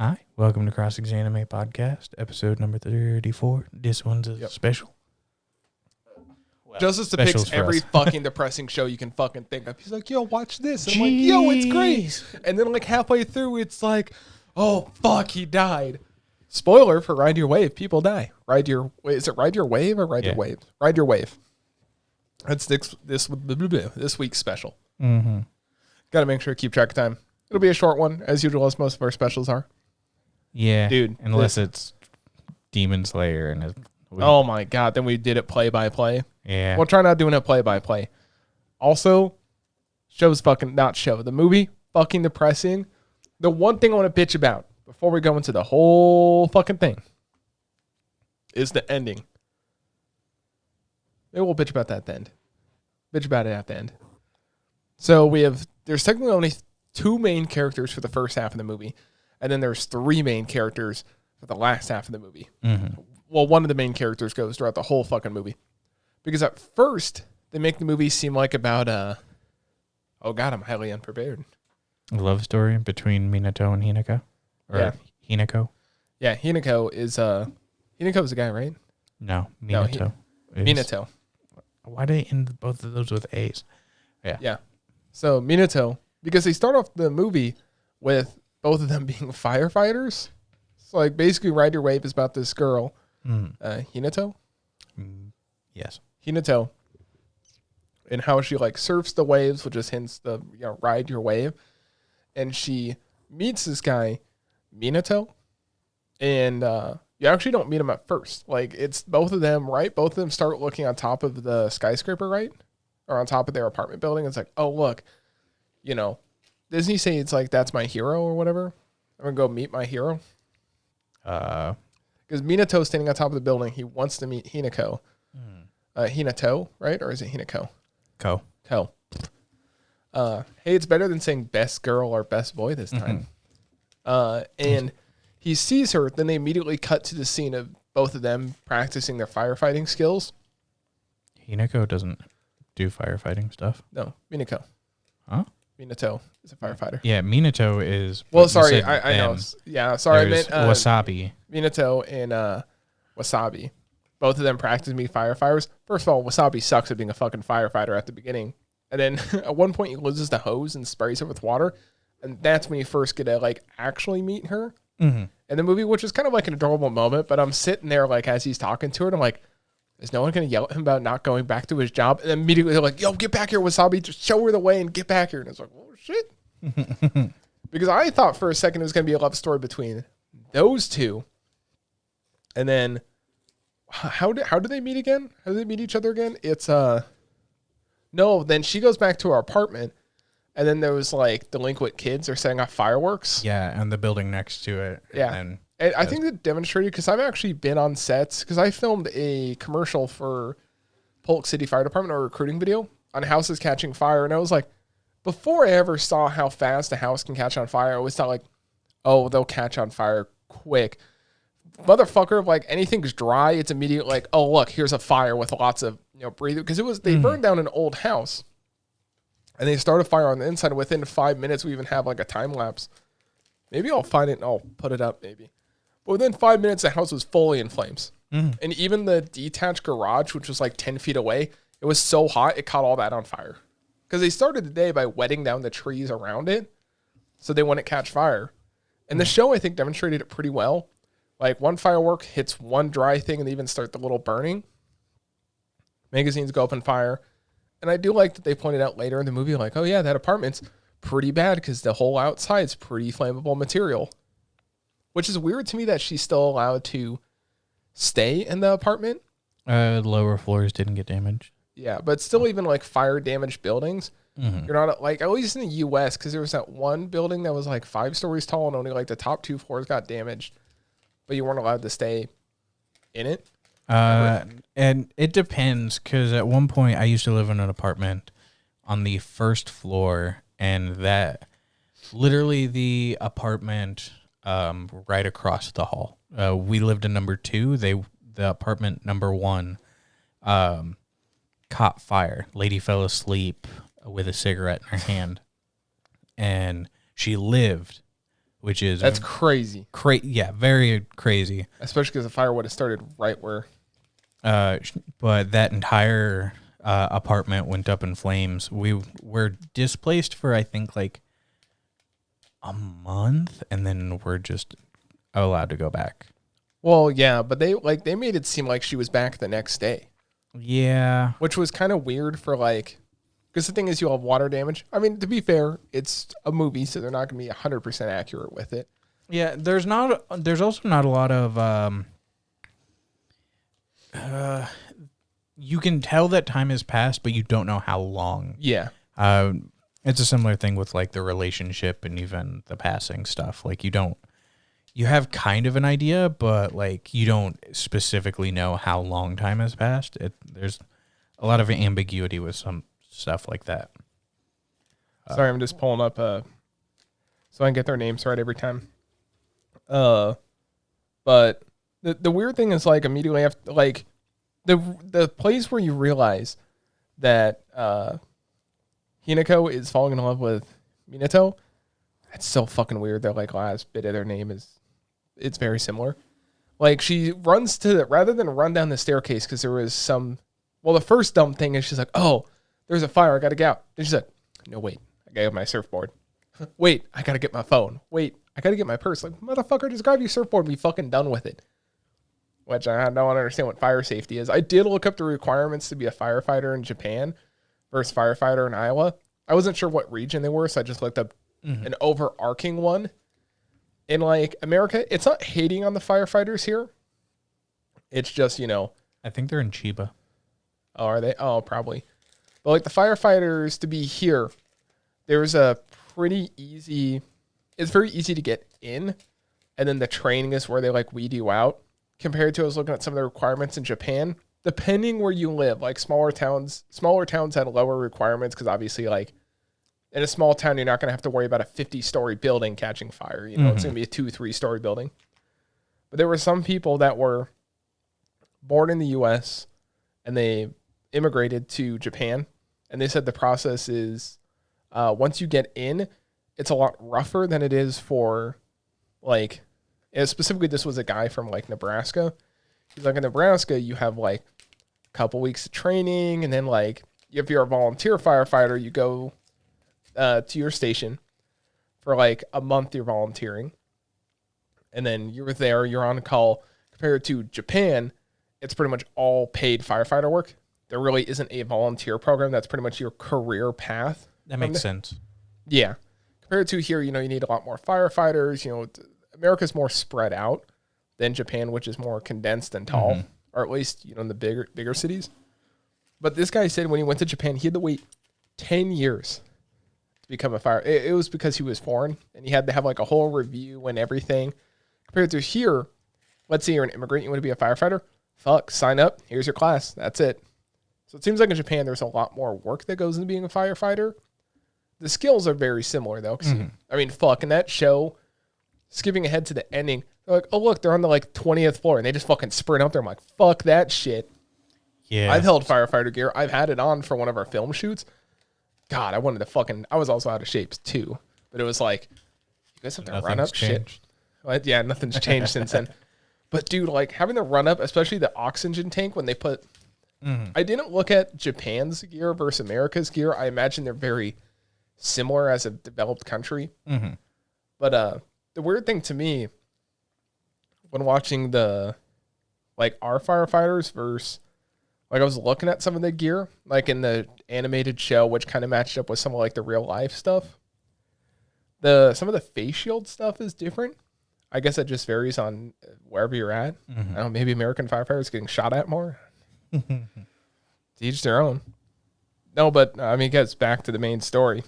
Hi, welcome to ExAnime podcast, episode number 34. This one's a special. Well, Justus specials depicts for every us. fucking depressing show you can fucking think of. He's like, yo, watch this. I'm like, yo, it's great. And then like halfway through, it's like, oh, fuck, he died. Spoiler for Ride Your Wave. People die. Is it Ride Your Wave or Ride Your Wave? Ride Your Wave. That's this week's special. Mm-hmm. Got to make sure to keep track of time. It'll be a short one, as usual, as most of our specials are. Yeah, Dude, unless it's Demon Slayer and oh my God, then we did it play by play. yeah. We'll try not doing it play by play. Also, the movie fucking depressing. The one thing I want to bitch about before we go into the whole fucking thing is the ending. Maybe we'll bitch about that at the end. Bitch about it at the end. So there's technically only two main characters for the first half of the movie, and then there's three main characters for the last half of the movie. Mm-hmm. Well, one of the main characters goes throughout the whole fucking movie. Because at first, they make the movie seem like about, oh God, I'm highly unprepared. A love story between Minato and Hinako? Or Yeah. Hinako? Yeah, Hinako's the guy, right? No, No, Minato. Minato. Why do they end both of those with A's? Yeah. So, Minato, because they start off the movie with both of them being firefighters. So, like, basically, Ride Your Wave is about this girl, Hinato? Yes. Hinato, and how she like surfs the waves, which just hints the ride your wave, and she meets this guy Minato, and you actually don't meet him at first. Like it's both of them, right? Both of them start looking on top of the skyscraper, right, or on top of their apartment building. It's like, oh look, Disney say it's like that's my hero or whatever. I'm gonna go meet my hero. Because Minato's standing on top of the building. He wants to meet Hinako. Hinato, right? Or is it Hinako? Ko. Hey, it's better than saying best girl or best boy this time. And he sees her, then they immediately cut to the scene of both of them practicing their firefighting skills. Hinako doesn't do firefighting stuff. No, Minako. Huh? Minato is a firefighter. Yeah, Minato is... Well, sorry, I know. Yeah, sorry, I meant... Wasabi. Minato and Wasabi. Both of them practice being firefighters. First of all, Wasabi sucks at being a fucking firefighter at the beginning. And then at one point he loses the hose and sprays her with water. And that's when you first get to like actually meet her in the movie, which is kind of like an adorable moment. But I'm sitting there like as he's talking to her and I'm like, is no one going to yell at him about not going back to his job? And then immediately they're like, yo, get back here, Wasabi. Just show her the way and get back here. And it's like, oh, shit. Because I thought for a second it was going to be a love story between those two. And then... How do they meet again? How do they meet each other again? It's no, then she goes back to her apartment and then there was like delinquent kids are setting off fireworks. Yeah, and the building next to it. Yeah. And I think that demonstrated because I've actually been on sets because I filmed a commercial for Polk City Fire Department or a recruiting video on houses catching fire. And I was like, before I ever saw how fast a house can catch on fire, I always thought like, oh, they'll catch on fire quick. Motherfucker, like anything's dry, it's immediate like, oh look, here's a fire with lots of breathing because they burned down an old house and they start a fire on the inside and within 5 minutes we even have like a time lapse. Maybe I'll find it and I'll put it up maybe. But within 5 minutes the house was fully in flames. And even the detached garage, which was like 10 feet away, it was so hot it caught all that on fire. Because they started the day by wetting down the trees around it so they wouldn't catch fire. And the show I think demonstrated it pretty well. Like one firework hits one dry thing and they even start the little burning. Magazines go up in fire. And I do like that they pointed out later in the movie, like, oh yeah, that apartment's pretty bad because the whole outside's pretty flammable material. Which is weird to me that she's still allowed to stay in the apartment. Lower floors didn't get damaged. Yeah, but still even like fire damaged buildings. You're not like, at least in the US, because there was that one building that was like 5 stories tall and only like the top 2 floors got damaged. But you weren't allowed to stay in it? And it depends, because at one point I used to live in an apartment on the first floor, and that literally the apartment right across the hall. We lived in number 2. The apartment number 1 caught fire. Lady fell asleep with a cigarette in her hand, and she lived, which is That's crazy. Yeah, very crazy. Especially because the fire would have started right where. But that entire apartment went up in flames. We were displaced for I think like a month, and then we're just allowed to go back. Well, yeah, but they made it seem like she was back the next day. Yeah, which was kind of weird for like, because the thing is, you have water damage. I mean, to be fair, it's a movie, so they're not going to be 100% accurate with it. Yeah, there's also not a lot of you can tell that time has passed, but you don't know how long. Yeah. It's a similar thing with like the relationship and even the passing stuff. Like you have kind of an idea, but like you don't specifically know how long time has passed. There's a lot of ambiguity with some stuff like that. Sorry, I'm just pulling up so I can get their names right every time. But the weird thing is like immediately after like the place where you realize that Hinako is falling in love with Minato. That's so fucking weird. Their like last bit of their name it's very similar. Like she runs rather than run down the staircase because there was the first dumb thing is she's like, oh, there's a fire. I got to get out. Then she said, no, wait, I got to get my surfboard. Wait, I got to get my phone. Wait, I got to get my purse. Like, motherfucker, just grab your surfboard and be fucking done with it. Which I don't understand what fire safety is. I did look up the requirements to be a firefighter in Japan versus firefighter in Iowa. I wasn't sure what region they were, so I just looked up an overarching one. In like America, it's not hating on the firefighters here. It's just, I think they're in Chiba. Oh, are they? Oh, probably. But like the firefighters to be here, there's a pretty easy, it's very easy to get in. And then the training is where they like weed you out. Compared to, I was looking at some of the requirements in Japan, depending where you live, like smaller towns had lower requirements because obviously like in a small town, you're not going to have to worry about a 50-story building catching fire. It's going to be a 2-3-story building. But there were some people that were born in the U.S. and they immigrated to Japan. And they said the process is once you get in, it's a lot rougher than it is for like, specifically this was a guy from like Nebraska. He's like, in Nebraska, you have like a couple weeks of training. And then like, if you're a volunteer firefighter, you go to your station for like a month. You're volunteering, and then you're there. You're on call. Compared to Japan, it's pretty much all paid firefighter work. There really isn't a volunteer program. That's pretty much your career path. That makes sense. Yeah, compared to here, you need a lot more firefighters. America's more spread out than Japan, which is more condensed and tall, or at least in the bigger cities. But this guy said when he went to Japan, he had to wait 10 years. Become a fire. It was because he was foreign and he had to have like a whole review and everything. Compared to here, let's say you're an immigrant, you want to be a firefighter. Sign up. Here's your class. That's it. So it seems like in Japan, there's a lot more work that goes into being a firefighter. The skills are very similar though. I mean, in that show, skipping ahead to the ending, they're like, oh look, they're on the like 20th floor and they just fucking sprint up there. I'm like, fuck that shit. Yeah. I've held firefighter gear. I've had it on for one of our film shoots. God, I was also out of shape too. But it was like, you guys have to run up shit. Well, yeah, nothing's changed since then. But dude, like having to run up, especially the oxygen tank when they put, I didn't look at Japan's gear versus America's gear. I imagine they're very similar as a developed country. But the weird thing to me when watching our firefighters versus, like I was looking at some of the gear, like in the animated show, which kind of matched up with some of like the real life stuff. Some of the face shield stuff is different. I guess it just varies on wherever you're at. I don't know, maybe American firefighters getting shot at more. To each their own. No, but I mean, it gets back to the main story.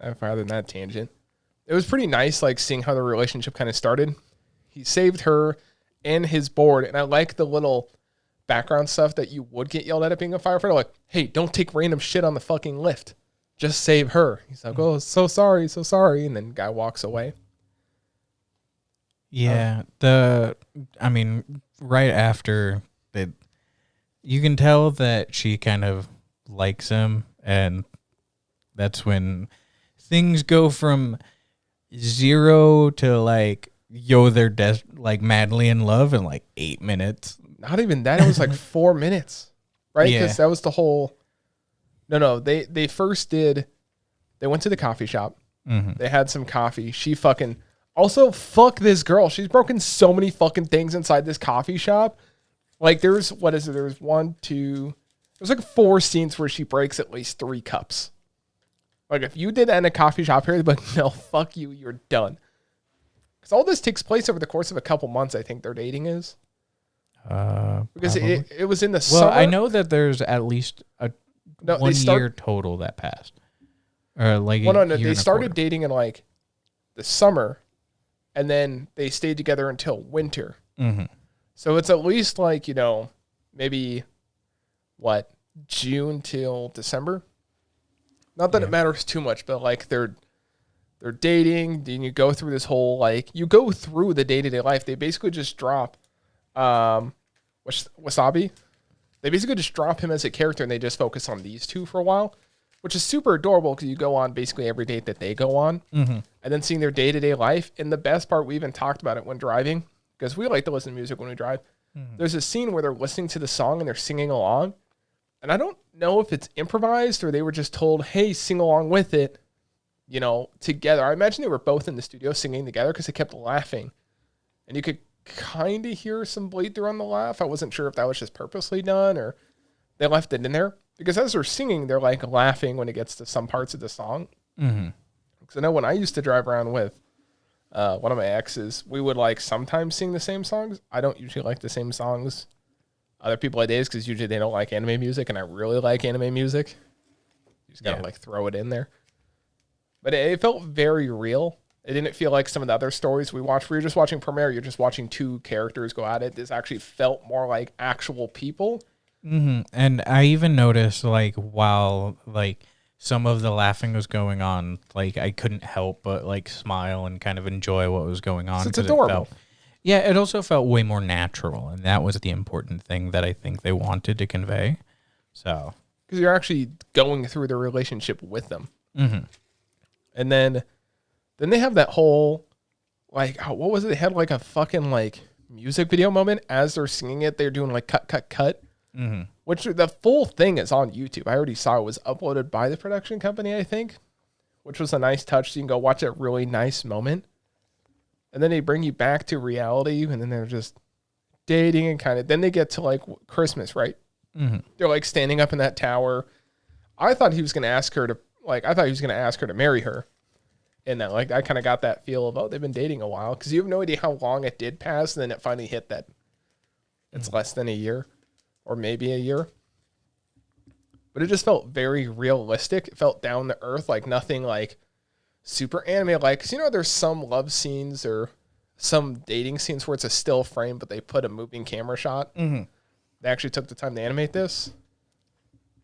Rather than that tangent, it was pretty nice, like seeing how the relationship kind of started. He saved her and his board, and I like the little background stuff that you would get yelled at being a firefighter. Like, hey, don't take random shit on the fucking lift. Just save her. He's like, oh, so sorry. And then guy walks away. Yeah. Right after that, you can tell that she kind of likes him. And that's when things go from 0 to like yo, they're like madly in love in like 8 minutes. Not even that. It was like 4 minutes, right? Because Yeah. that was the whole. No. They first did. They went to the coffee shop. Mm-hmm. They had some coffee. She fucking also fuck this girl. She's broken so many fucking things inside this coffee shop. Like there's what is it? There's 1, 2. There's like 4 scenes where she breaks at least 3 cups. Like if you did that in a coffee shop here, but no, fuck you, you're done. Because all this takes place over the course of a couple months. I think their dating is. Because it was in the summer. Well, I know that there's at least a 1 year total that passed. Or like no. They started dating in like the summer, and then they stayed together until winter. Mm-hmm. So it's at least like, maybe what, June till December. Not that it matters too much, but like they're dating. Then you go through this whole like you go through the day-to-day life. They basically just drop Wasabi. They basically just drop him as a character and they just focus on these two for a while, which is super adorable because you go on basically every date that they go on, and then seeing their day-to-day life. And the best part, we even talked about it when driving, because we like to listen to music when we drive. There's a scene where they're listening to the song and they're singing along, and I don't know if it's improvised or they were just told, hey, sing along with it, together. I imagine they were both in the studio singing together because they kept laughing, and you could kind of hear some bleed through on the laugh. I wasn't sure if that was just purposely done or they left it in there, because as they're singing, they're like laughing when it gets to some parts of the song. Because I know when I used to drive around with one of my exes, we would like sometimes sing the same songs. I don't usually like the same songs other people nowadays because usually they don't like anime music, and I really like anime music. You just gotta like throw it in there. But it felt very real. It didn't feel like some of the other stories we watched. We were just watching Premiere. You're just watching 2 characters go at it. This actually felt more like actual people. And I even noticed, like, while like some of the laughing was going on, like I couldn't help but like smile and kind of enjoy what was going on. It's adorable. It also felt way more natural, and that was the important thing that I think they wanted to convey. So, because you're actually going through the relationship with them, and then they have that whole like, what was it? They had like a fucking like music video moment as they're singing it. They're doing like cut. Which the full thing is on YouTube. I already saw it was uploaded by the production company, I think, which was a nice touch. So you can go watch that really nice moment. And then they bring you back to reality, and then they're just dating and kind of, then they get to like Christmas, right? They're like standing up in that tower. I thought he was going to ask her to marry her. And that, like, I kind of got that feel of, oh, they've been dating a while, because you have no idea how long it did pass. And then it finally hit that it's less than a year. Or maybe a year. But it just felt very realistic. It felt down to earth, like nothing like super anime like. Because there's some love scenes or some dating scenes where it's a still frame, but they put a moving camera shot. They actually took the time to animate this.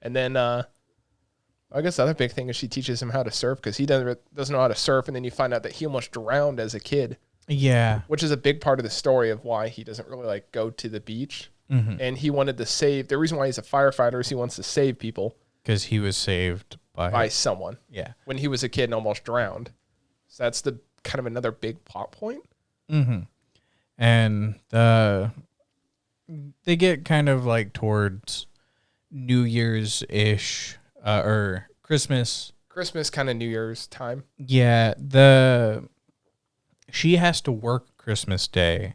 And then I guess the other big thing is she teaches him how to surf, because he doesn't know how to surf. And then you find out that he almost drowned as a kid. Yeah. Which is a big part of the story of why he doesn't really like go to the beach. And he wanted to save. The reason why he's a firefighter is he wants to save people. Because he was saved by someone. Yeah. When he was a kid and almost drowned. So that's the kind of another big plot point. And they get kind of like towards New Year's-ish or Christmas. Christmas kind of New Year's time. Yeah. She has to work Christmas Day,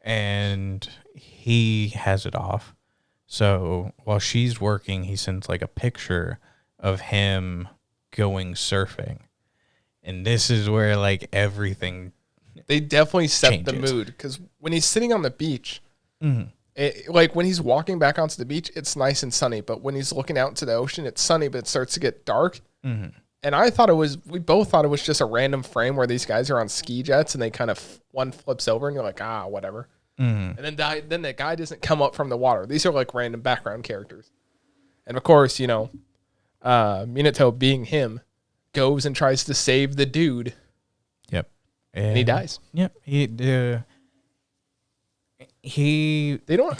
and he has it off. So while she's working, he sends like a picture of him going surfing. And this is where like everything they definitely set changes. The mood, because when he's sitting on the beach, like when he's walking back onto the beach, it's nice and sunny. But when he's looking out into the ocean, it's sunny, but it starts to get dark. And we both thought it was just a random frame where these guys are on ski jets and they kind of, one flips over and you're like, whatever. And then the guy doesn't come up from the water. These are like random background characters. And of course, Minato, being him, goes and tries to save the dude. Yep. And he dies. Yep. I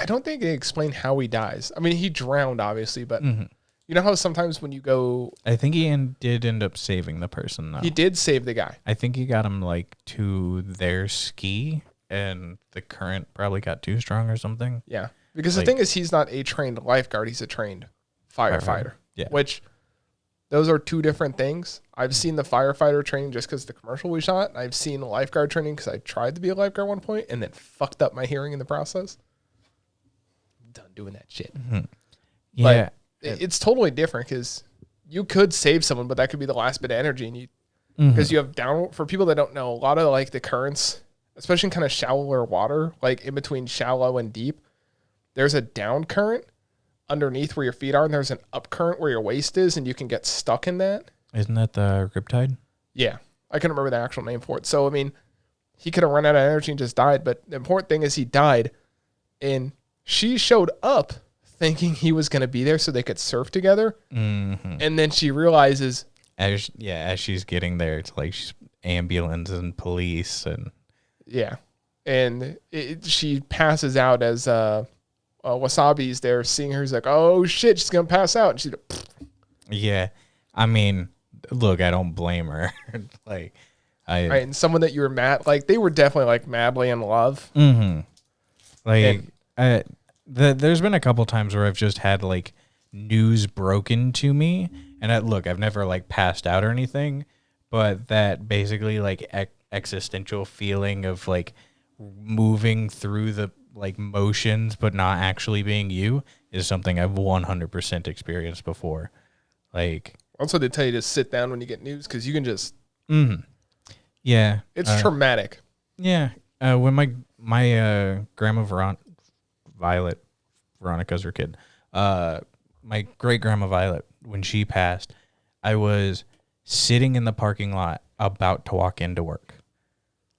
don't think they explain how he dies. I mean, he drowned obviously, but You know how sometimes when you go, I think did end up saving the person though. he did save the guy. I think he got him like to their ski, and the current probably got too strong or something. Yeah, because Like- the thing is, he's not a trained lifeguard; he's a trained firefighter. Yeah. Which those are two different things. I've seen the firefighter training just because the commercial we shot. I've seen lifeguard training because I tried to be a lifeguard at one point and then fucked up my hearing in the process. I'm done doing that shit. Yeah. It's totally different because you could save someone, but that could be the last bit of energy. And you, Mm-hmm. because you have down, for people that don't know, a lot of like the currents, especially in kind of shallower water, like in between shallow and deep, there's a down current underneath where your feet are, and there's an up current where your waist is, and you can get stuck in that. Isn't that the Riptide? Yeah. I couldn't remember the actual name for it. So, I mean, he could have run out of energy and just died. But the important thing is he died, and she showed up thinking he was going to be there so they could surf together. Mm-hmm. And then she realizes, As she's getting there, it's like she's ambulance and police and yeah. And she passes out as Wasabi's there seeing her. He's like, oh shit, she's going to pass out. And she's like, yeah. I mean, look, I don't blame her. Like, right, and someone that you were mad, like they were definitely like madly in love. Mm-hmm. Like, there's been a couple times where I've just had like news broken to me, and I've never like passed out or anything, but that basically like existential feeling of like moving through the like motions but not actually being you is something I've 100% experienced before. Like, Also, they tell you to sit down when you get news because you can just, yeah, it's traumatic. yeah. When my grandma Veronica's her kid. My great grandma Violet, when she passed, I was sitting in the parking lot about to walk into work,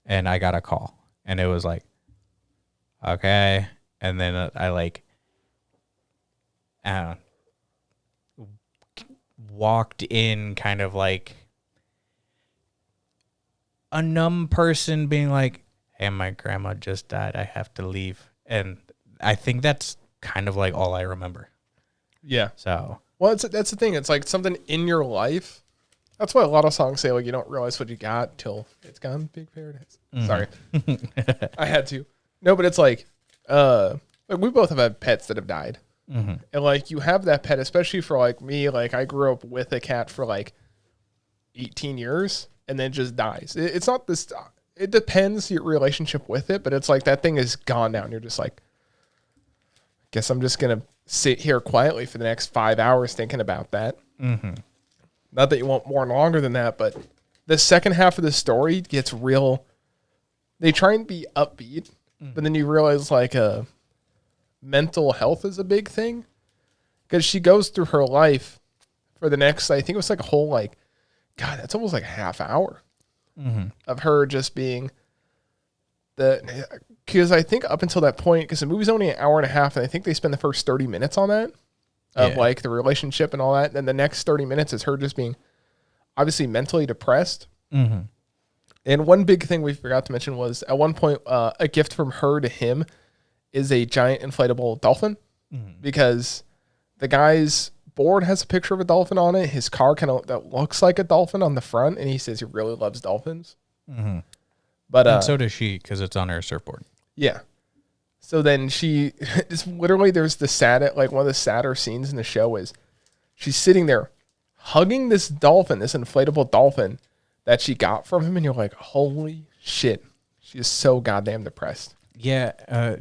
and I got a call, and it was like, okay, and then I like, walked in kind of like a numb person being like, hey, my grandma just died, I have to leave. And I think that's kind of like all I remember. Yeah. So, Well, that's the thing. It's like something in your life. That's why a lot of songs say like you don't realize what you got till it's gone. Big paradise. Sorry, I had to. No, but it's like we both have had pets that have died, and like you have that pet, especially for like me. Like I grew up with a cat for like 18 years, and then it just dies. It's not this. It depends your relationship with it, but it's like that thing is gone now, and you're just like, guess I'm just gonna sit here quietly for the next 5 hours thinking about that. Not that you want more and longer than that, but the second half of the story gets real. They try and be upbeat, but then you realize like mental health is a big thing because she goes through her life for the next, I think it was like a whole like, God, that's almost like a half hour of her just being because I think up until that point, because the movie's only an hour and a half, and I think they spend the first 30 minutes on that. Of like the relationship and all that. And then the next 30 minutes is her just being obviously mentally depressed. And one big thing we forgot to mention was at one point, a gift from her to him is a giant inflatable dolphin because the guy's board has a picture of a dolphin on it. His car that looks like a dolphin on the front. And he says he really loves dolphins. But and so does she because it's on her surfboard. Yeah. So then it's literally, there's the like one of the sadder scenes in the show is she's sitting there hugging this dolphin, this inflatable dolphin that she got from him. And you're like, holy shit. She is so goddamn depressed. Yeah.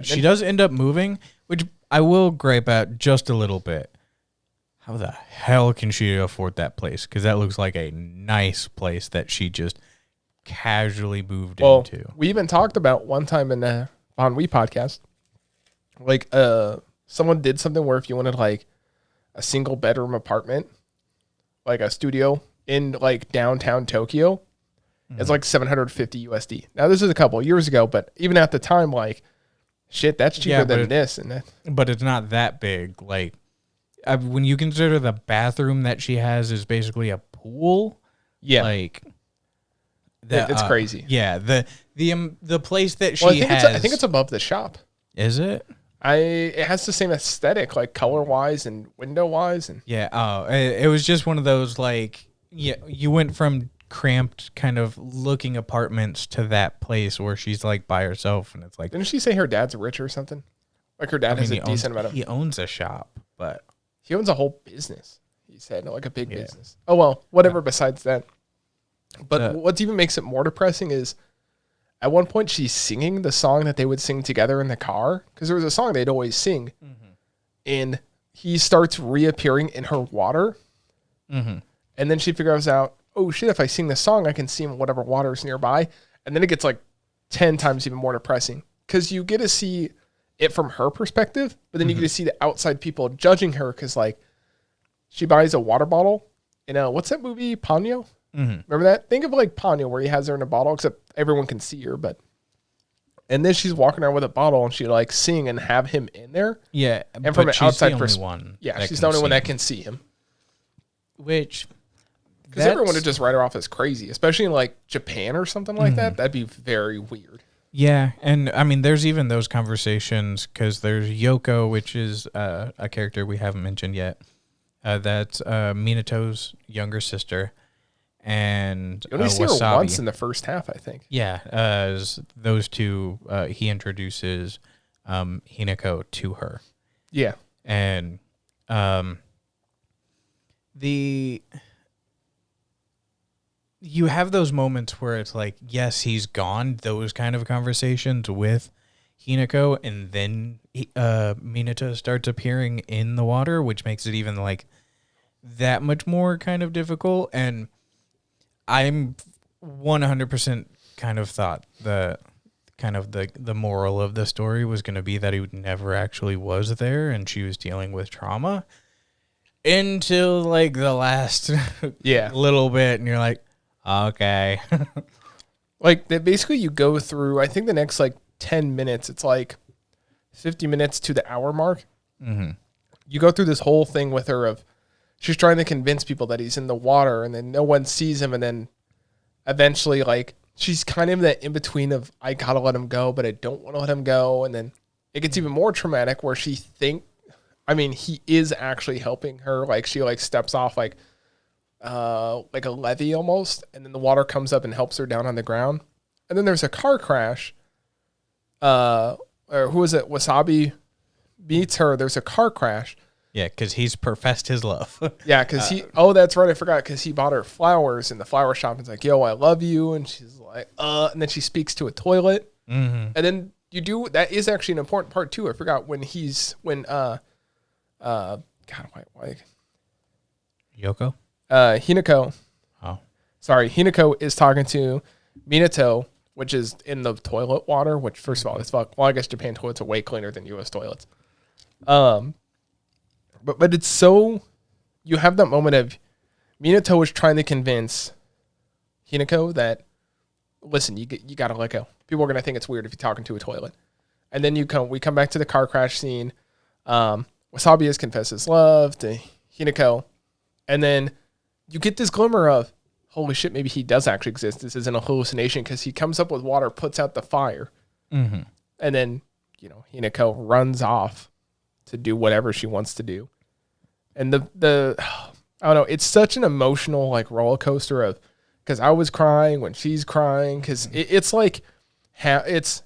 She does end up moving, which I will gripe at just a little bit. How the hell can she afford that place? Because that looks like a nice place that she just casually moved into. We even talked about one time in the On We podcast. Like someone did something where if you wanted like a single bedroom apartment, like a studio in like downtown Tokyo, it's like $750 USD. Now this is a couple of years ago, but even at the time, like shit, that's cheaper than this. But it's not that big. Like when you consider the bathroom that she has is basically a pool. Yeah, like it's crazy. Yeah, the place that she has. I think it's above the shop. Is it? It has the same aesthetic, like color wise and window wise, and Yeah. Oh, it was just one of those like, yeah, you went from cramped kind of looking apartments to that place where she's like by herself, and it's like, didn't she say her dad's rich or something? Like her dad has a decent amount of. He owns a shop, but he owns a whole business. He said, like a big business. Oh well, whatever. Besides that, but what even makes it more depressing is, at one point she's singing the song that they would sing together in the car, because there was a song they'd always sing, and he starts reappearing in her water, and then she figures out, oh shit, if I sing this song, I can see him in whatever water is nearby, and then it gets like 10 times even more depressing, because you get to see it from her perspective, but then you get to see the outside people judging her, because like she buys a water bottle in what's that movie, Ponyo? Remember that? Think of like Ponyo, where he has her in a bottle, except everyone can see her, but and then she's walking around with a bottle and she like sing and have him in there. Yeah, and from an outside perspective, she's the only one that can see him. Which, because everyone would just write her off as crazy, especially in like Japan or something like that. That'd be very weird. Yeah, and I mean, there's even those conversations, because there's Yoko, which is a character we haven't mentioned yet. That's Minato's younger sister. And you only see Wasabi. her once in the first half, I think. Yeah, as those two, he introduces Hinako to her. Yeah, and you have those moments where it's like, yes, he's gone. Those kind of conversations with Hinako, and then Minato starts appearing in the water, which makes it even like that much more kind of difficult. And I'm 100% kind of thought the moral of the story was going to be that he never actually was there, and she was dealing with trauma until like the last little bit, and you're like, okay. like that. Basically, you go through, I think the next like 10 minutes, it's like 50 minutes to the hour mark. You go through this whole thing with her of she's trying to convince people that he's in the water, and then no one sees him, and then eventually, like, she's kind of in that in-between of, I gotta let him go, but I don't want to let him go, and then it gets even more traumatic where he is actually helping her, like, she, like, steps off, like a levee almost, and then the water comes up and helps her down on the ground, and then there's a car crash, or who is it, Wasabi meets her, there's a car crash. Yeah, because he's professed his love. Yeah, because that's right, I forgot, because he bought her flowers in the flower shop, and it's like, yo, I love you, and she's like, and then she speaks to a toilet, and then that is actually an important part, too. I forgot Yoko? Hinako. Oh. Sorry, Hinako is talking to Minato, which is in the toilet water, which, first of all, I guess Japan toilets are way cleaner than U.S. toilets. But it's so, you have that moment of Minato is trying to convince Hinako that, listen, you got to let go. People are going to think it's weird if you're talking to a toilet. And then we come back to the car crash scene. Wasabi has confessed his love to Hinako. And then you get this glimmer of, holy shit, maybe he does actually exist. This isn't a hallucination, because he comes up with water, puts out the fire. And then, Hinako runs off to do whatever she wants to do. And the I don't know, it's such an emotional like roller coaster of, because I was crying when she's crying, because it's like it's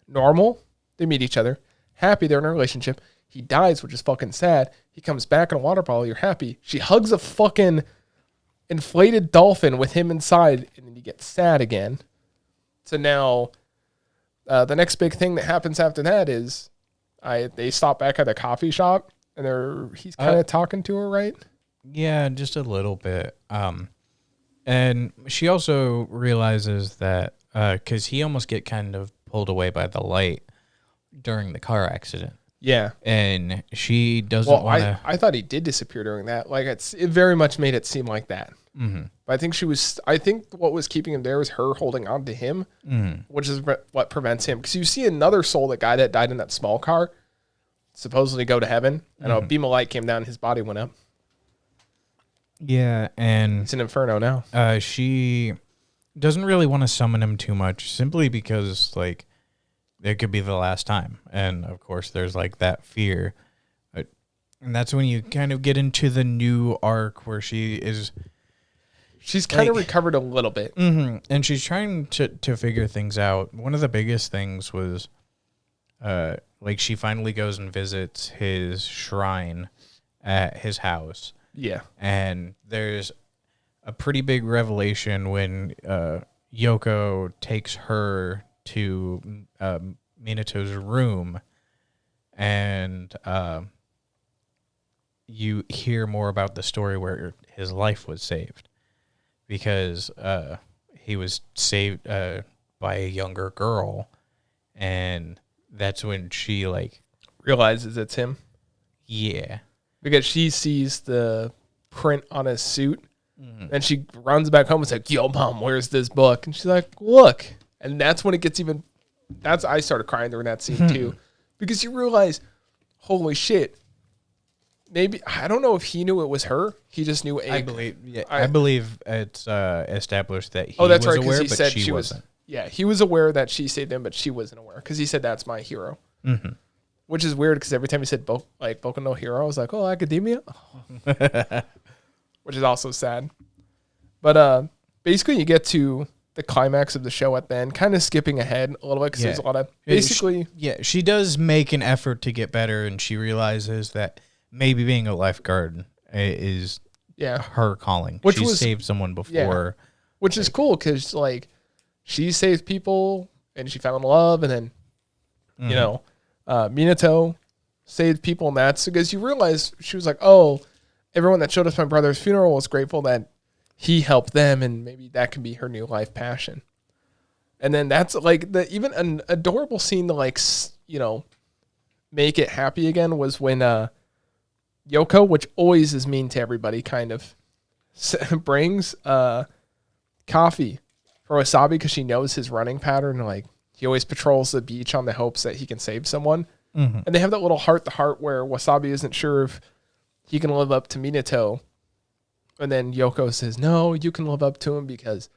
normal, they meet each other, happy they're in a relationship, he dies, which is fucking sad, he comes back in a water bottle, you're happy, she hugs a fucking inflated dolphin with him inside, and then you get sad again. So now the next big thing that happens after that is they stop back at the coffee shop, and he's kind of talking to her, right? Yeah, just a little bit. And she also realizes that because he almost get kind of pulled away by the light during the car accident. Yeah, and she doesn't want to. I thought he did disappear during that. Like it very much made it seem like that. But I think I think what was keeping him there was her holding on to him, which is what prevents him. Because you see another soul, the guy that died in that small car, supposedly go to heaven. And a beam of light came down, his body went up. Yeah, and it's an inferno now. She doesn't really want to summon him too much, simply because like it could be the last time. And of course, there's like that fear. And that's when you kind of get into the new arc where she's kind of recovered a little bit. Mm-hmm, and she's trying to figure things out. One of the biggest things was like she finally goes and visits his shrine at his house. Yeah. And there's a pretty big revelation when Yoko takes her to Minato's room, and you hear more about the story where his life was saved because he was saved by a younger girl, and that's when she like realizes it's him. Yeah, because she sees the print on his suit, and she runs back home and is like, "Yo, mom, where's this book?" And she's like, "Look." And that's when it gets even. I started crying during that scene too, because you realize, holy shit. Maybe I don't know if he knew it was her. He just knew. I believe it's established that he that's was right, aware, he but said she wasn't. Yeah, he was aware that she saved him, but she wasn't aware because he said that's my hero. Mm-hmm. Which is weird because every time he said Boku no Hero, I was like, oh, Academia, which is also sad. But basically, you get to the climax of the show at the end, kind of skipping ahead a little bit because there's a lot of she does make an effort to get better, and she realizes that maybe being a lifeguard is her calling. She saved someone before. Which is cool because, like, she saved people and she found love. And then, you know, Minato saved people. And that's because you realize she was like, oh, everyone that showed us my brother's funeral was grateful that he helped them. And maybe that can be her new life passion. And then that's like even an adorable scene to, like, you know, make it happy again was when, Yoko, which always is mean to everybody, kind of brings coffee for Wasabi because she knows his running pattern. Like, he always patrols the beach on the hopes that he can save someone. And they have that little heart-to-heart where Wasabi isn't sure if he can live up to Minato. And then Yoko says, no, you can live up to him because,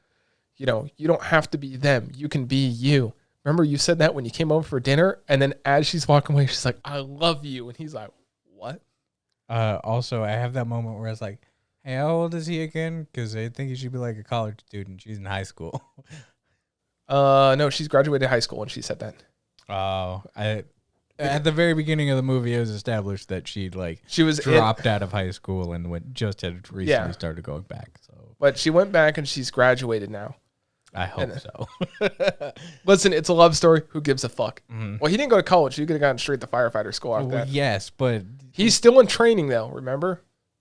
you know, you don't have to be them. You can be you. Remember you said that when you came over for dinner? And then as she's walking away, she's like, I love you. And he's like, what? Also, I have that moment where I was like, hey, how old is he again? Because I think he should be like a college student. She's in high school. No, she's graduated high school when she said that. Oh, at the very beginning of the movie, it was established that she was dropped out of high school and just had recently started going back. So, but she went back and she's graduated now. I hope so. Listen, it's a love story. Who gives a fuck? Well, he didn't go to college. He could have gone straight to firefighter school after that. Yes, but he's still in training though. Remember?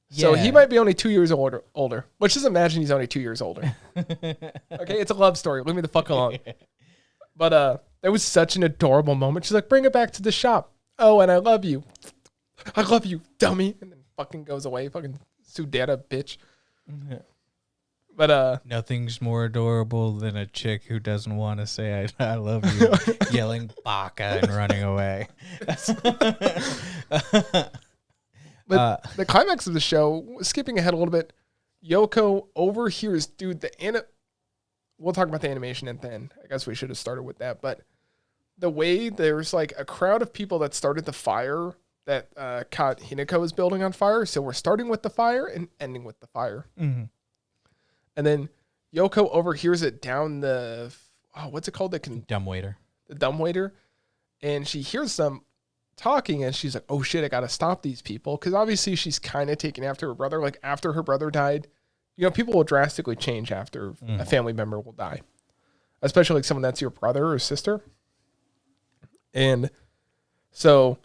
Yeah. So he might be only 2 years older. Let's just imagine he's only 2 years older. Okay, it's a love story. Leave me the fuck alone. But that was such an adorable moment. She's like, "Bring it back to the shop." Oh, and I love you. I love you, dummy. And then fucking goes away. Fucking Sudeta bitch. But nothing's more adorable than a chick who doesn't want to say I love you, yelling "Baka" and running away. But the climax of the show, skipping ahead a little bit, Yoko overhears, dude, we'll talk about the animation at the end. I guess we should have started with that. But the way there's like a crowd of people that started the fire that caught Hinako's building on fire. So we're starting with the fire and ending with the fire. Mm-hmm. And then Yoko overhears it down the, what's it called? The dumbwaiter. The dumbwaiter. And she hears them talking and she's like, oh shit, I got to stop these people. Because obviously she's kind of taking after her brother. Like after her brother died, you know, people will drastically change after a family member will die. Especially like someone that's your brother or sister. And so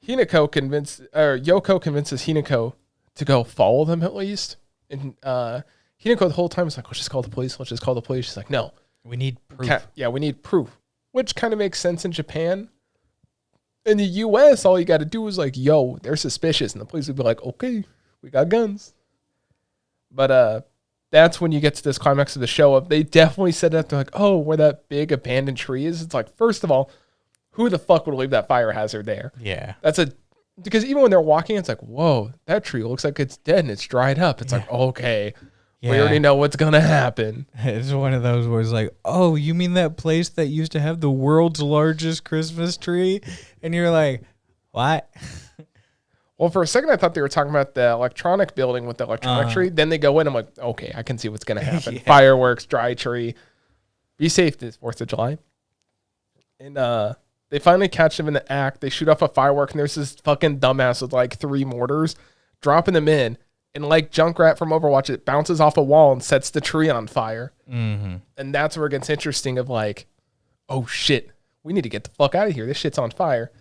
Yoko convinces Hinako to go follow them at least. And Hinako the whole time is like, let's just call the police. Let's just call the police. She's like, no. We need proof. We need proof. Which kind of makes sense in Japan. In the U.S., all you got to do is like, yo, they're suspicious. And the police would be like, okay, we got guns. But that's when you get to this climax of the show. They definitely said that. They're like, oh, where that big abandoned tree is. It's like, first of all, who the fuck would leave that fire hazard there? Yeah. Because even when they're walking, it's like, whoa, that tree looks like it's dead and it's dried up. It's like, okay, We already know what's going to happen. It's one of those where it's like, oh, you mean that place that used to have the world's largest Christmas tree? And you're like, what? Well, for a second, I thought they were talking about the electronic building with the electronic tree. Then they go in. I'm like, okay, I can see what's going to happen. Fireworks, dry tree. Be safe this 4th of July. And they finally catch him in the act. They shoot off a firework, and there's this fucking dumbass with like 3 mortars dropping them in. And like Junkrat from Overwatch, it bounces off a wall and sets the tree on fire. Mm-hmm. And that's where it gets interesting of like, oh shit, we need to get the fuck out of here. This shit's on fire.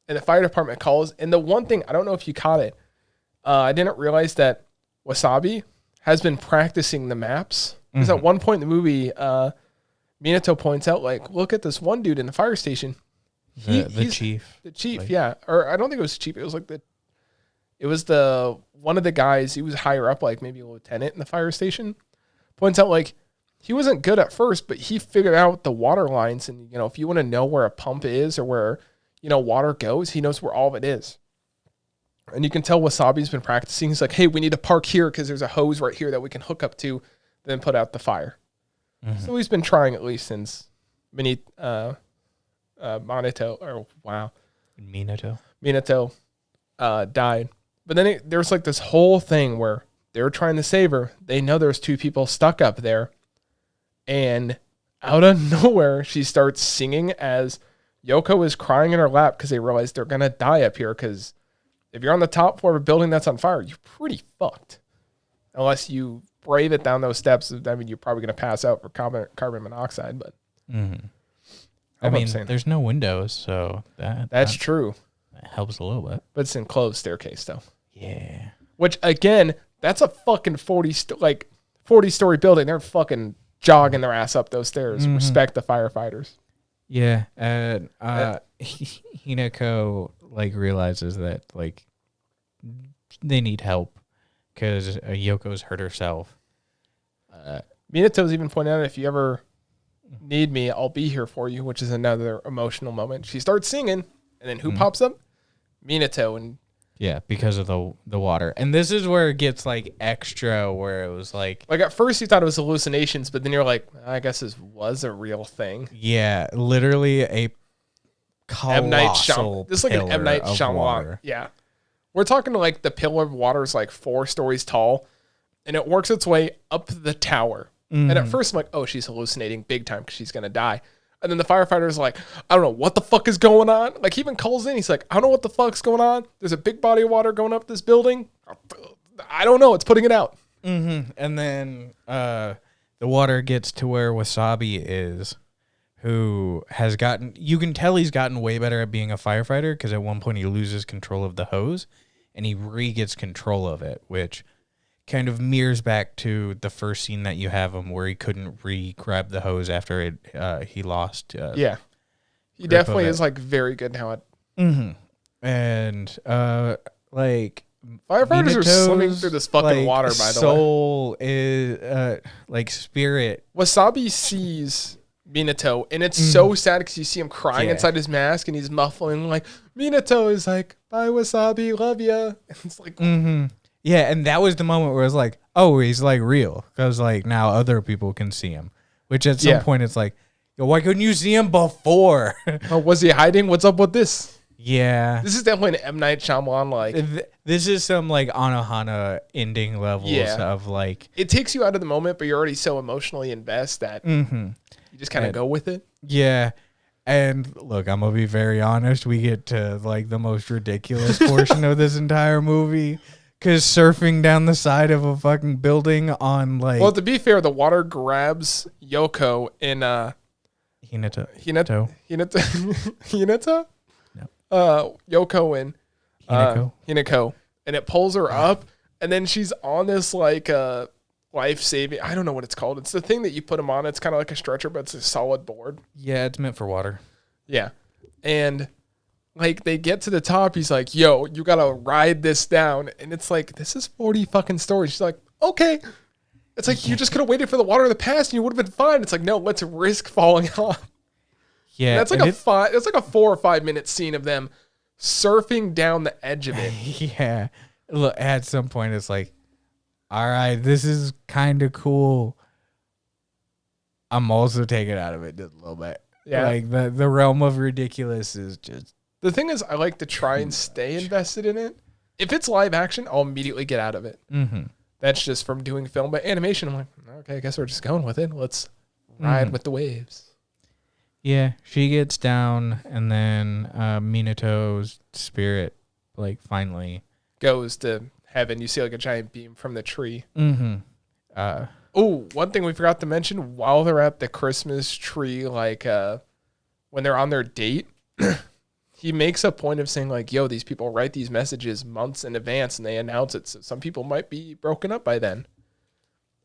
And the fire department calls. And the one thing, I don't know if you caught it, I didn't realize that Wasabi has been practicing the maps. Because at one point in the movie, Minato points out, like, look at this one dude in the fire station. The chief. The chief, like, yeah. Or I don't think it was the chief. It was the one of the guys. He was higher up, like maybe a lieutenant in the fire station. Points out, like, he wasn't good at first, but he figured out the water lines. And, you know, if you want to know where a pump is or where, you know, water goes, he knows where all of it is. And you can tell Wasabi's been practicing. He's like, hey, we need to park here because there's a hose right here that we can hook up to, then put out the fire. Mm-hmm. So he's been trying at least since Minato died. But then there's like this whole thing where they're trying to save her. They know there's 2 people stuck up there. And out of nowhere, she starts singing as Yoko is crying in her lap because they realize they're going to die up here. Because if you're on the top floor of a building that's on fire, you're pretty fucked. Unless you brave it down those steps. I mean, you're probably going to pass out for carbon monoxide. But I mean, there's no windows, so that's true. That helps a little bit. But it's an enclosed staircase, though. Yeah. Which, again, that's a fucking 40-story building. They're fucking jogging their ass up those stairs. Mm-hmm. Respect the firefighters. Yeah, and Hinako like realizes that like they need help because Yoko's hurt herself. Minato's even pointed out, if you ever need me, I'll be here for you, which is another emotional moment. She starts singing, and then who pops up? Minato. And yeah, because of the water. And this is where it gets like extra, where it was like at first you thought it was hallucinations, but then you're like, I guess this was a real thing. Yeah, literally a colossal This is like an M. Night Shyamalan. Yeah. We're talking like the pillar of water is like 4 stories tall, and it works its way up the tower. And at first I'm like, oh, she's hallucinating big time because she's going to die. And then the firefighter's like, I don't know what the fuck is going on. Like, he even calls in. He's like, I don't know what the fuck's going on. There's a big body of water going up this building. I don't know. It's putting it out. Mm-hmm. And then the water gets to where Wasabi is, who has gotten... You can tell he's gotten way better at being a firefighter because at one point he loses control of the hose and he re-gets control of it, which kind of mirrors back to the first scene that you have him where he couldn't re-grab the hose after he lost. Yeah. He definitely is like very good now at. Mm-hmm. And like firefighters are swimming through this fucking water, by the way. Soul is like spirit. Wasabi sees Minato, and it's so sad because you see him crying inside his mask, and he's muffling like Minato is like, "Bye, Wasabi, love ya." And it's like. Yeah, and that was the moment where it's like, oh, he's like real. Because like now other people can see him. Which at some point it's like, yo, why couldn't you see him before? Oh, was he hiding? What's up with this? Yeah. This is definitely an M. Night Shyamalan like. This is some like Anohana ending levels of like. It takes you out of the moment, but you're already so emotionally invested that you just kind of go with it. Yeah. And look, I'm going to be very honest. We get to like the most ridiculous portion of this entire movie. Because surfing down the side of a fucking building on like... Well, to be fair, the water grabs Yoko in... Hinata? No. Yoko and... Hinako? And it pulls her up, and then she's on this like life-saving... I don't know what it's called. It's the thing that you put them on. It's kind of like a stretcher, but it's a solid board. Yeah, it's meant for water. Yeah. And... like, they get to the top. He's like, yo, you got to ride this down. And it's like, this is 40 fucking stories. She's like, okay. It's like, you just could have waited for the water to pass and you would have been fine. It's like, no, let's risk falling off. Yeah. And that's like it's like a 4 or 5 minute scene of them surfing down the edge of it. Yeah. Look, at some point, it's like, all right, this is kind of cool. I'm also taken out of it just a little bit. Yeah. Like the realm of ridiculous is just. The thing is, I like to try and stay invested in it. If it's live action, I'll immediately get out of it. Mm-hmm. That's just from doing film. But animation, I'm like, okay, I guess we're just going with it. Let's ride with the waves. Yeah, she gets down, and then Minato's spirit, like, finally goes to heaven. You see like a giant beam from the tree. Mm-hmm. One thing we forgot to mention while they're at the Christmas tree, like when they're on their date, he makes a point of saying like, yo, these people write these messages months in advance and they announce it. So some people might be broken up by then.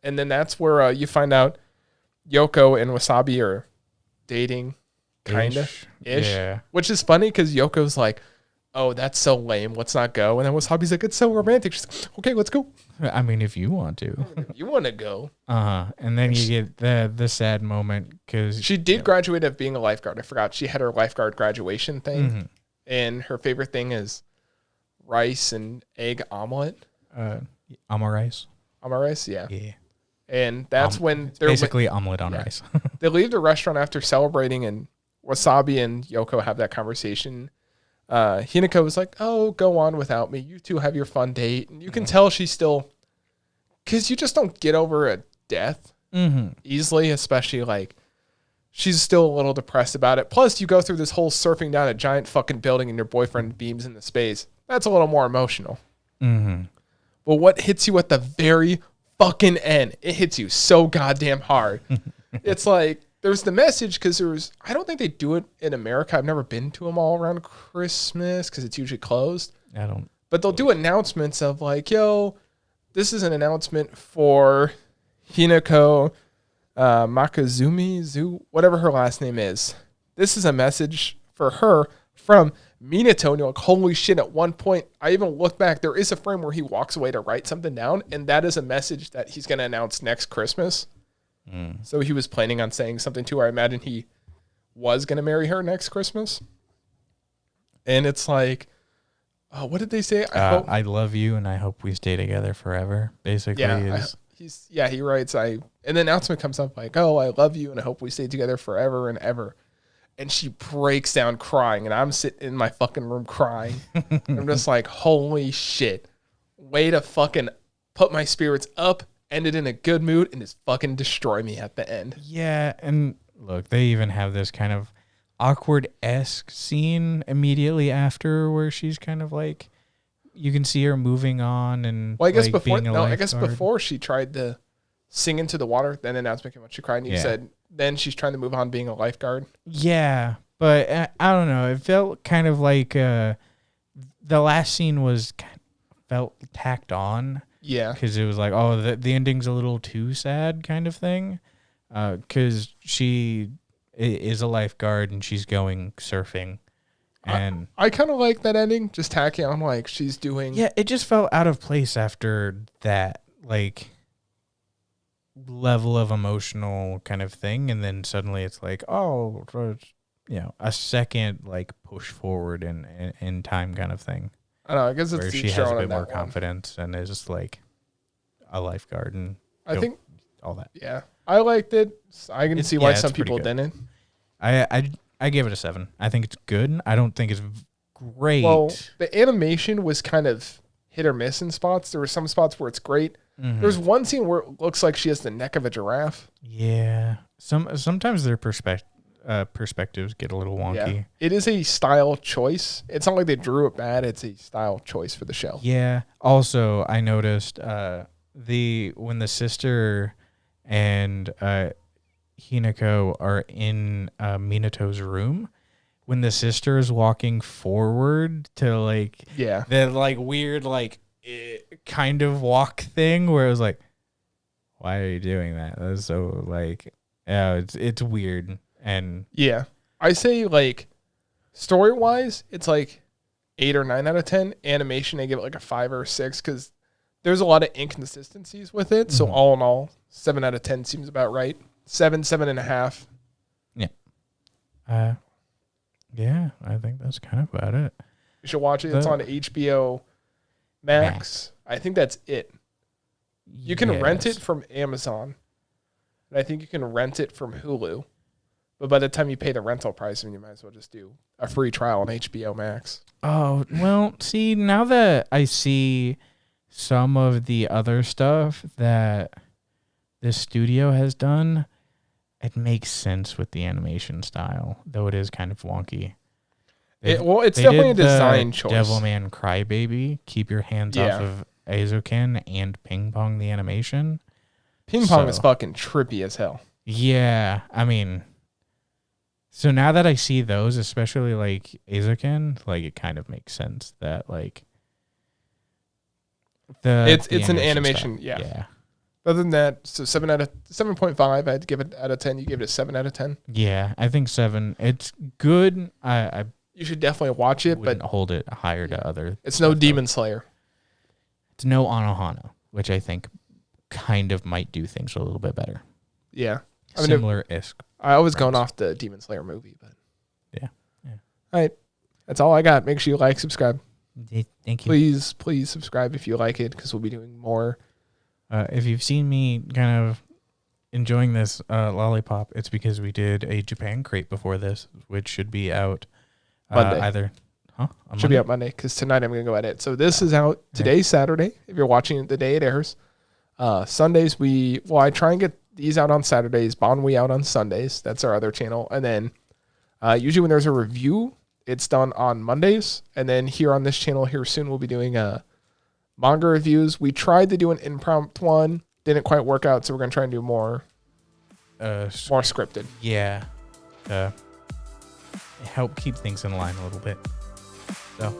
And then that's where you find out Yoko and Wasabi are dating, kind of ish. Yeah. Which is funny because Yoko's like, oh, that's so lame. Let's not go. And then Wasabi's like, it's so romantic. She's like, okay, let's go. I mean, if you want to. If you want to go. And then you get the sad moment because she did graduate of being a lifeguard. I forgot she had her lifeguard graduation thing. Mm-hmm. And her favorite thing is rice and egg omelet. Omarice. Omarice, yeah. Yeah. And that's when they're basically omelet on rice. They leave the restaurant after celebrating, and Wasabi and Yoko have that conversation. Hinako was like, oh, go on without me. You two have your fun date. And you can tell she's still, because you just don't get over a death easily, especially like she's still a little depressed about it. Plus, you go through this whole surfing down a giant fucking building and your boyfriend beams into space. That's a little more emotional. Mm-hmm. But what hits you at the very fucking end? It hits you so goddamn hard. It's like, there's the message because I don't think they do it in America. I've never been to them all around Christmas because it's usually closed. I don't. But they'll do announcements of like, yo, this is an announcement for Hinako Makazumi, whatever her last name is. This is a message for her from Minato. And you're like, holy shit, at one point, I even look back, there is a frame where he walks away to write something down, and that is a message that he's going to announce next Christmas. So he was planning on saying something to her. I imagine he was going to marry her next Christmas. And it's like, what did they say? I love you and I hope we stay together forever. Basically, he writes, and the announcement comes up like, oh, I love you and I hope we stay together forever and ever. And she breaks down crying, and I'm sitting in my fucking room crying. I'm just like, holy shit. Way to fucking put my spirits up, end it in a good mood, and just fucking destroy me at the end. Yeah, and look, they even have this kind of awkward-esque scene immediately after where she's kind of like, you can see her moving on and well, I guess like before she tried to sing into the water, then an announcement came out. She cried, and you said then she's trying to move on being a lifeguard. Yeah, but I don't know. It felt kind of like the last scene felt tacked on. Yeah. Because it was like, oh, the ending's a little too sad kind of thing. Because she is a lifeguard and she's going surfing. And I kind of like that ending, just tacking on like she's doing. Yeah, it just felt out of place after that, like, level of emotional kind of thing. And then suddenly it's like, oh, a second, like, push forward in time kind of thing. I don't know. I guess it's where she has a bit more confidence and is just like a lifeguard and I think all that. Yeah, I liked it. I can see why some people didn't. I gave it a 7. I think it's good. I don't think it's great. Well, the animation was kind of hit or miss in spots. There were some spots where it's great. Mm-hmm. There's one scene where it looks like she has the neck of a giraffe. Yeah, sometimes their perspectives get a little wonky. Yeah. It is a style choice. It's not like they drew it bad. It's a style choice for the show. Yeah. Also, I noticed when the sister and Hinako are in Minato's room, when the sister is walking forward to like the like weird like kind of walk thing where it was like, why are you doing that? That's so like, yeah, it's weird. And yeah, I say like story wise, it's like 8 or 9 out of 10. Animation, I give it like a 5 or a 6 because there's a lot of inconsistencies with it. So all in all, 7 out of 10 seems about right. 7.5. Yeah. Yeah, I think that's kind of about it. You should watch it. It's on HBO Max. I think that's it. You can rent it from Amazon. And I think you can rent it from Hulu. But by the time you pay the rental price, I mean, you might as well just do a free trial on HBO Max. Oh, well, see, now that I see some of the other stuff that this studio has done, it makes sense with the animation style, though it is kind of wonky. It's definitely a design choice. Devilman Crybaby, keep your hands off of Eizouken, and Ping Pong the animation. Ping Pong is fucking trippy as hell. Yeah, I mean, so now that I see those, especially like Eizouken, like it kind of makes sense that like it's an animation, yeah. Other than that, so 7.5. I had to give it out of 10. You gave it a 7 out of 10. Yeah, I think 7. It's good. You should definitely watch it, but hold it higher to other. It's no Demon Slayer. It's no Anohana, which I think kind of might do things a little bit better. Yeah, Similar-esque. I was going off the Demon Slayer movie, but yeah. All right, that's all I got. Make sure you like, subscribe. Thank you. Please subscribe if you like it, because we'll be doing more. If you've seen me kind of enjoying this lollipop, it's because we did a Japan crate before this, which should be out Monday. Should be out Monday, because tonight I'm going to go edit. So this is out today, Saturday, if you're watching it the day it airs. Sundays, I try and get these out on Saturdays, Bonwe out on Sundays. That's our other channel. And then usually when there's a review, it's done on Mondays. And then here on this channel here soon, we'll be doing manga reviews. We tried to do an impromptu one. Didn't quite work out, so we're going to try and do more scripted. Yeah. Help keep things in line a little bit. So,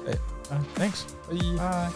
thanks. Bye. Bye.